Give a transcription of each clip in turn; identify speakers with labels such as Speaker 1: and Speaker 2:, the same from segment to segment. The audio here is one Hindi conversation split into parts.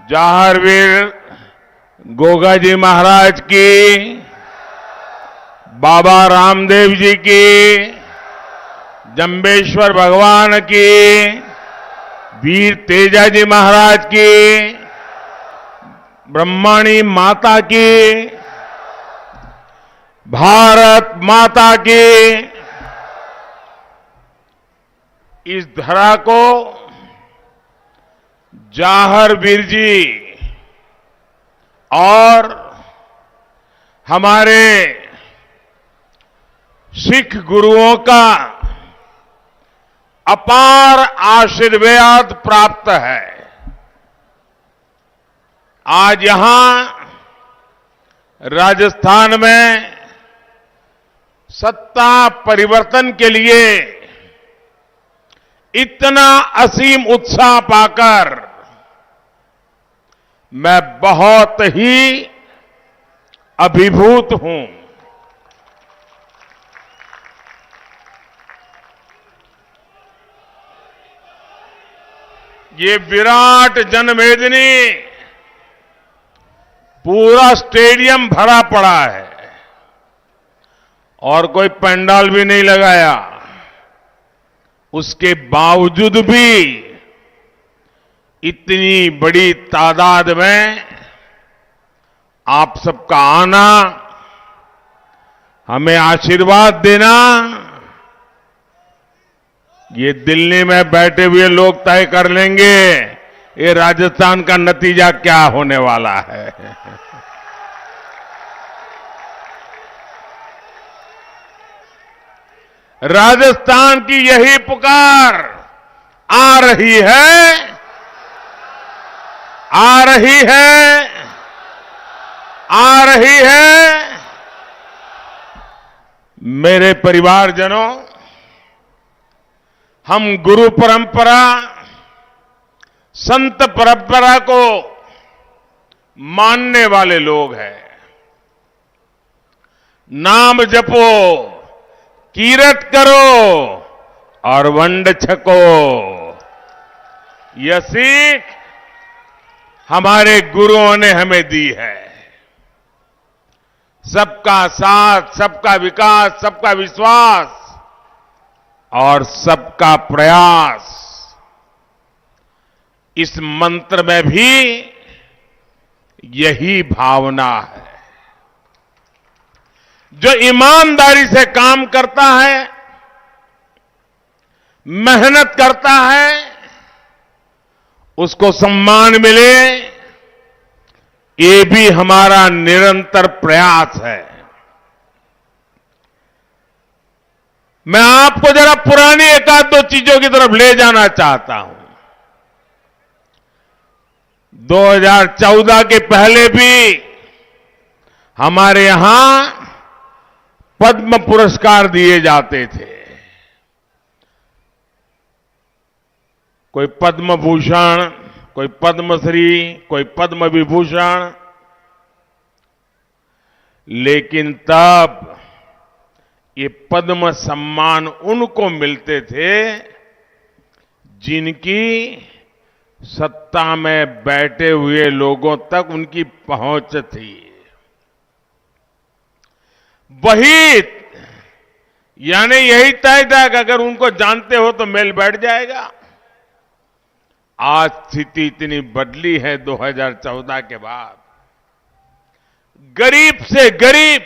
Speaker 1: जाहरवीर गोगा जी महाराज की, बाबा रामदेव जी की, जंबेश्वर भगवान की, वीर तेजा जी महाराज की, ब्रह्माणी माता की, भारत माता की। इस धरा को जाहरवीर जी और हमारे सिख गुरुओं का अपार आशीर्वाद प्राप्त है। आज यहां राजस्थान में सत्ता परिवर्तन के लिए इतना असीम उत्साह पाकर मैं बहुत ही अभिभूत हूं। ये विराट जनमेदिनी, पूरा स्टेडियम भरा पड़ा है और कोई पंडाल भी नहीं लगाया। उसके बावजूद भी इतनी बड़ी तादाद में आप सबका आना, हमें आशीर्वाद देना, ये दिल्ली में बैठे हुए लोग तय कर लेंगे ये राजस्थान का नतीजा क्या होने वाला है। राजस्थान की यही पुकार आ रही है, आ रही है, आ रही है। मेरे परिवारजनों, हम गुरु परंपरा, संत परंपरा को मानने वाले लोग हैं। नाम जपो, कीरत करो और वंड छको, यह सीख हमारे गुरुओं ने हमें दी है। सबका साथ, सबका विकास, सबका विश्वास और सबका प्रयास, इस मंत्र में भी यही भावना है। जो ईमानदारी से काम करता है, मेहनत करता है, उसको सम्मान मिले, ये भी हमारा निरंतर प्रयास है। मैं आपको जरा पुरानी एक आध दो चीजों की तरफ ले जाना चाहता हूं। 2014 के पहले भी हमारे यहां पद्म पुरस्कार दिए जाते थे। कोई पद्म भूषण, कोई पद्मश्री, कोई पद्म विभूषण, लेकिन तब ये पद्म सम्मान उनको मिलते थे जिनकी सत्ता में बैठे हुए लोगों तक उनकी पहुंच थी। वही यानी यही तय था कि अगर उनको जानते हो तो मेल बैठ जाएगा। आज स्थिति इतनी बदली है 2014 के बाद। गरीब से गरीब,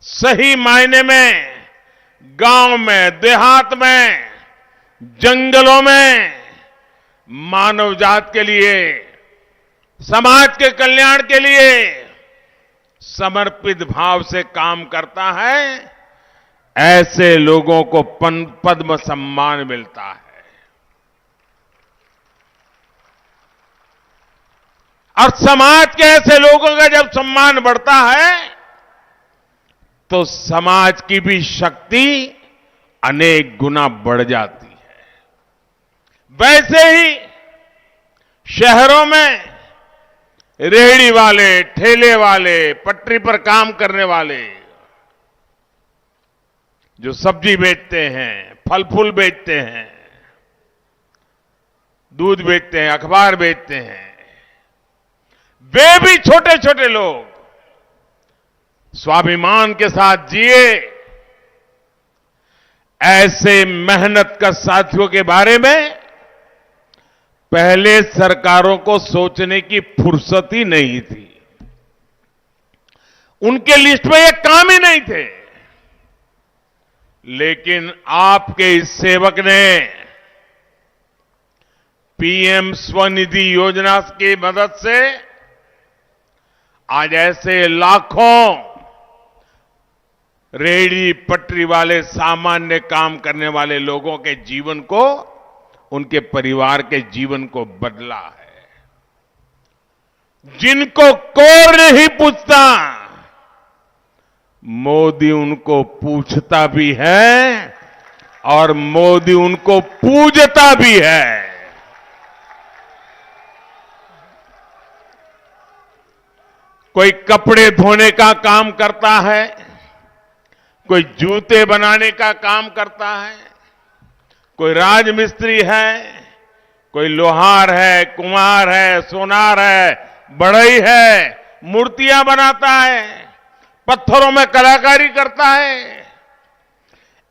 Speaker 1: सही मायने में गांव में, देहात में, जंगलों में मानव जात के लिए, समाज के कल्याण के लिए समर्पित भाव से काम करता है, ऐसे लोगों को पद्म सम्मान मिलता है। और समाज के ऐसे लोगों का जब सम्मान बढ़ता है तो समाज की भी शक्ति अनेक गुना बढ़ जाती है। वैसे ही शहरों में रेहड़ी वाले, ठेले वाले, पटरी पर काम करने वाले, जो सब्जी बेचते हैं, फल फूल बेचते हैं, दूध बेचते हैं, अखबार बेचते हैं, वे भी छोटे छोटे लोग स्वाभिमान के साथ जिए। ऐसे मेहनत कर साथियों के बारे में पहले सरकारों को सोचने की फुर्सत ही नहीं थी। उनके लिस्ट में ये काम ही नहीं थे। लेकिन आपके इस सेवक ने पीएम स्वनिधि योजना की मदद से आज ऐसे लाखों रेहड़ी पटरी वाले सामान्य काम करने वाले लोगों के जीवन को, उनके परिवार के जीवन को बदला है। जिनको कोई नहीं पूछता, मोदी उनको पूछता भी है और मोदी उनको पूजता भी है। कोई कपड़े धोने का काम करता है, कोई जूते बनाने का काम करता है, कोई राजमिस्त्री है, कोई लोहार है, कुम्हार है, सोनार है, बढ़ई है, मूर्तियां बनाता है, पत्थरों में कलाकारी करता है।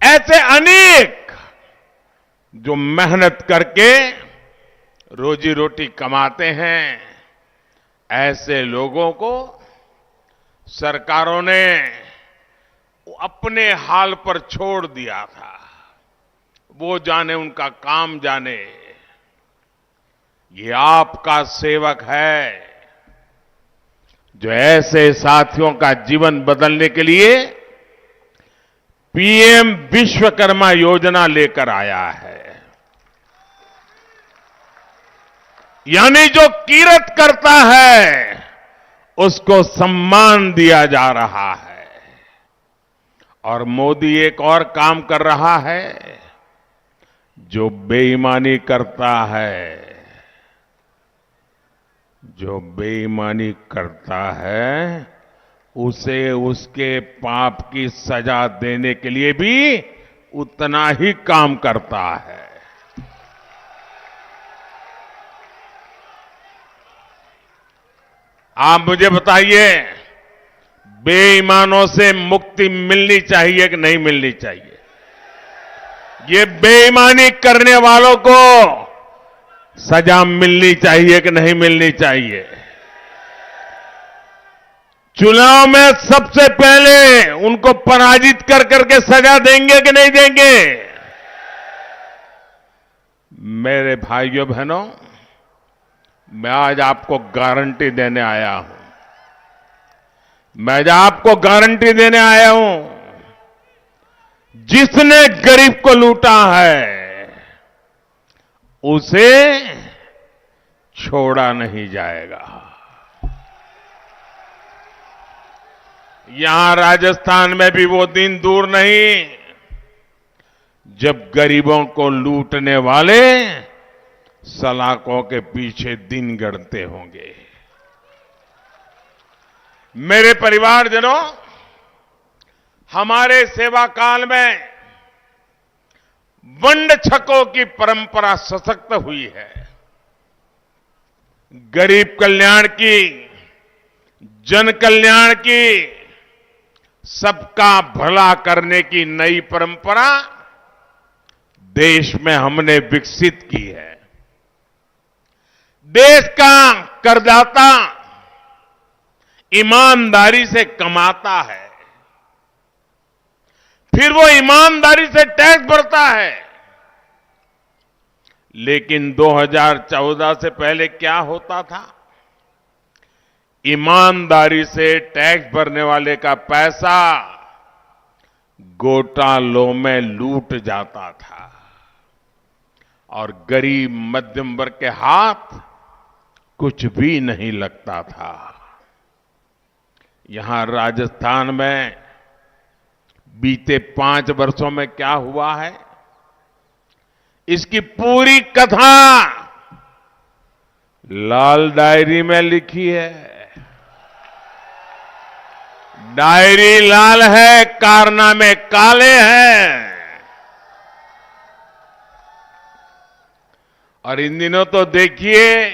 Speaker 1: ऐसे अनेक जो मेहनत करके रोजी रोटी कमाते हैं, ऐसे लोगों को सरकारों ने अपने हाल पर छोड़ दिया था। वो जाने, उनका काम जाने। ये आपका सेवक है जो ऐसे साथियों का जीवन बदलने के लिए पीएम विश्वकर्मा योजना लेकर आया है। यानी जो किरत करता है उसको सम्मान दिया जा रहा है। और मोदी एक और काम कर रहा है, जो बेईमानी करता है, जो बेईमानी करता है उसे उसके पाप की सजा देने के लिए भी उतना ही काम करता है। आप मुझे बताइए, बेईमानों से मुक्ति मिलनी चाहिए कि नहीं मिलनी चाहिए? ये बेईमानी करने वालों को सजा मिलनी चाहिए कि नहीं मिलनी चाहिए? चुनाव में सबसे पहले उनको पराजित कर करके सजा देंगे कि नहीं देंगे? मेरे भाइयों बहनों, मैं आज आपको गारंटी देने आया हूं। मैं आज आपको गारंटी देने आया हूं, जिसने गरीब को लूटा है उसे छोड़ा नहीं जाएगा। यहां राजस्थान में भी वो दिन दूर नहीं जब गरीबों को लूटने वाले सलाखों के पीछे दिन गढ़ते होंगे। मेरे परिवारजनों, हमारे सेवा काल में वंड छकों की परंपरा सशक्त हुई है। गरीब कल्याण की, जन कल्याण की, सबका भला करने की नई परंपरा देश में हमने विकसित की है। देश का करदाता ईमानदारी से कमाता है, फिर वो ईमानदारी से टैक्स भरता है। लेकिन 2014 से पहले क्या होता था? ईमानदारी से टैक्स भरने वाले का पैसा घोटालों में लूट जाता था और गरीब मध्यम वर्ग के हाथ कुछ भी नहीं लगता था। यहां राजस्थान में बीते 5 वर्षों में क्या हुआ है, इसकी पूरी कथा लाल डायरी में लिखी है। डायरी लाल है, कारनामे काले हैं। और इन दिनों तो देखिए,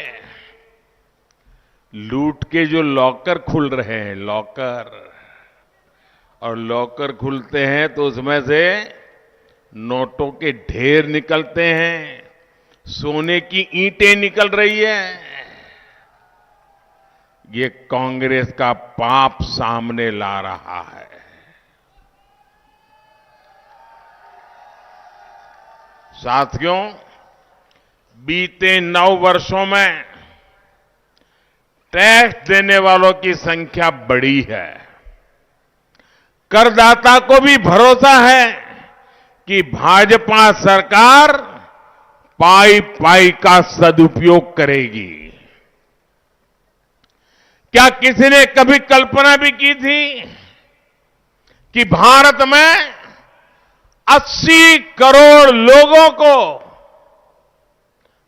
Speaker 1: लूट के जो लॉकर खुल रहे हैं, लॉकर, और लॉकर खुलते हैं तो उसमें से नोटों के ढेर निकलते हैं, सोने की ईंटें निकल रही है। ये कांग्रेस का पाप सामने ला रहा है। साथियों, बीते 9 वर्षों में टैक्स देने वालों की संख्या बढ़ी है। करदाता को भी भरोसा है कि भाजपा सरकार पाई पाई का सदुपयोग करेगी। क्या किसी ने कभी कल्पना भी की थी कि भारत में 80 करोड़ लोगों को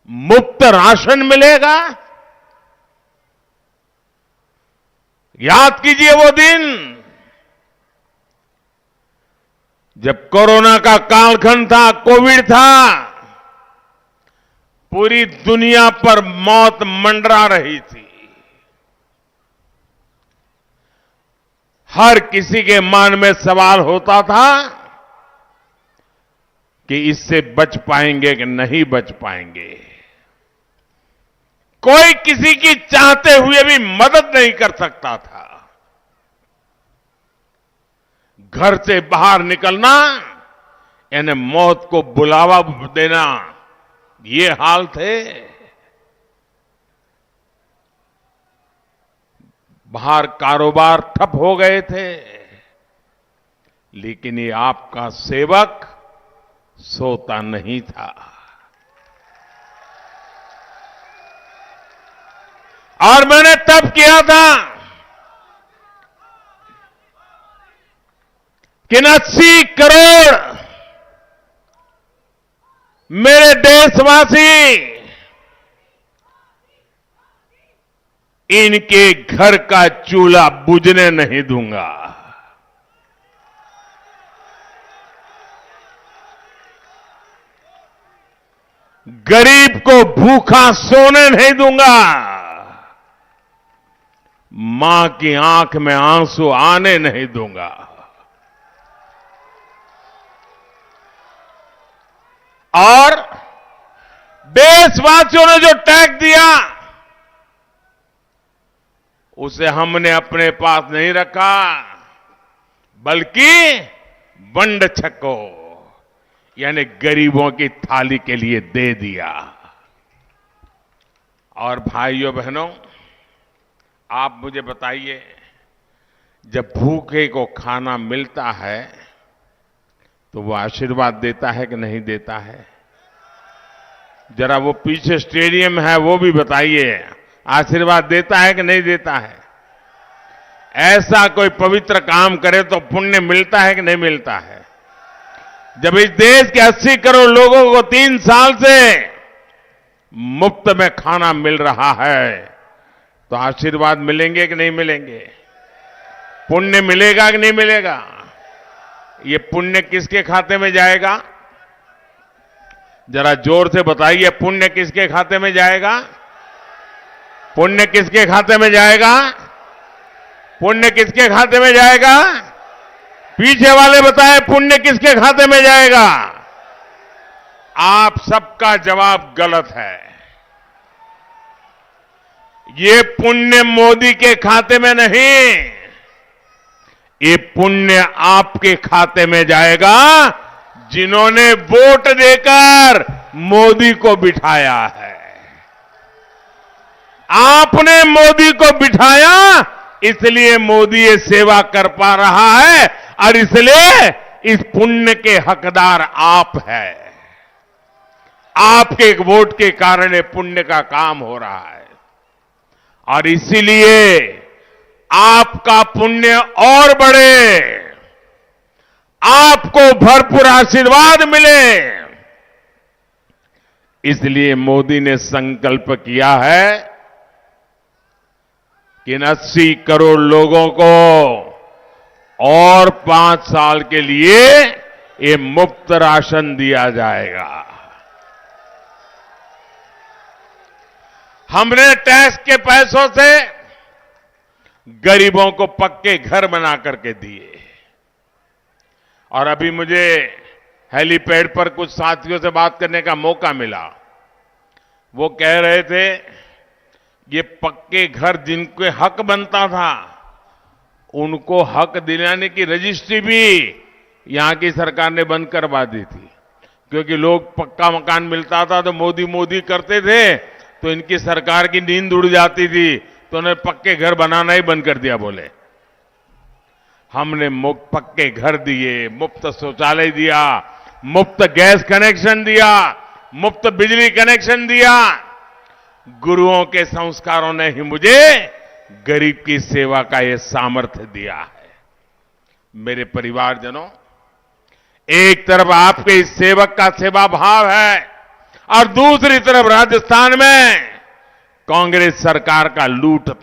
Speaker 1: मुफ्त राशन मिलेगा? याद कीजिए वो दिन जब कोरोना का कालखंड था, कोविड था, पूरी दुनिया पर मौत मंडरा रही थी। हर किसी के मन में सवाल होता था कि इससे बच पाएंगे कि नहीं बच पाएंगे। कोई किसी की चाहते हुए भी मदद नहीं कर सकता था। घर से बाहर निकलना यानी मौत को बुलावा देना, ये हाल थे। बाहर कारोबार ठप हो गए थे, लेकिन ये आपका सेवक सोता नहीं था। और मैंने तब किया था कि 80 करोड़ मेरे देशवासी इनके घर का चूल्हा बुझने नहीं दूंगा। गरीब को भूखा सोने नहीं दूंगा। मां की आंख में आंसू आने नहीं दूंगा। और देशवासियों ने जो टैक्स दिया उसे हमने अपने पास नहीं रखा, बल्कि बंड छको यानी गरीबों की थाली के लिए दे दिया। और भाइयों बहनों, आप मुझे बताइए, जब भूखे को खाना मिलता है तो वो आशीर्वाद देता है कि नहीं देता है? जरा वो पीछे स्टेडियम है वो भी बताइए, आशीर्वाद देता है कि नहीं देता है? ऐसा कोई पवित्र काम करे तो पुण्य मिलता है कि नहीं मिलता है? जब इस देश के 80 करोड़ लोगों को 3 साल से मुफ्त में खाना मिल रहा है तो आशीर्वाद मिलेंगे कि नहीं मिलेंगे? पुण्य मिलेगा कि नहीं मिलेगा? ये पुण्य किसके खाते में जाएगा? जरा जोर से बताइए, पुण्य किसके खाते में जाएगा? पुण्य किसके खाते में जाएगा? पुण्य किसके खाते में जाएगा? पीछे वाले बताएं, पुण्य किसके खाते में जाएगा? आप सबका जवाब गलत है। ये पुण्य मोदी के खाते में नहीं, ये पुण्य आपके खाते में जाएगा जिन्होंने वोट देकर मोदी को बिठाया है। आपने मोदी को बिठाया, इसलिए मोदी ये सेवा कर पा रहा है और इसलिए इस पुण्य के हकदार आप हैं। आपके वोट के कारण ये पुण्य का काम हो रहा है और इसीलिए आपका पुण्य और बढ़े, आपको भरपूर आशीर्वाद मिले, इसलिए मोदी ने संकल्प किया है कि 80 करोड़ लोगों को और 5 साल के लिए ये मुफ्त राशन दिया जाएगा। हमने टैक्स के पैसों से गरीबों को पक्के घर बना करके दिए। और अभी मुझे हेलीपैड पर कुछ साथियों से बात करने का मौका मिला। वो कह रहे थे ये पक्के घर जिनके हक बनता था उनको हक दिलाने की रजिस्ट्री भी यहां की सरकार ने बंद करवा दी थी, क्योंकि लोग पक्का मकान मिलता था तो मोदी मोदी करते थे, तो इनकी सरकार की नींद उड़ जाती थी, तो उन्हें पक्के घर बनाना ही बंद कर दिया। बोले हमने मुफ्त पक्के घर दिए, मुफ्त शौचालय दिया, मुफ्त गैस कनेक्शन दिया, मुफ्त बिजली कनेक्शन दिया। गुरुओं के संस्कारों ने ही मुझे गरीब की सेवा का यह सामर्थ्य दिया है। मेरे परिवारजनों, एक तरफ आपके इस सेवक का सेवा भाव है और दूसरी तरफ राजस्थान में कांग्रेस सरकार का लूट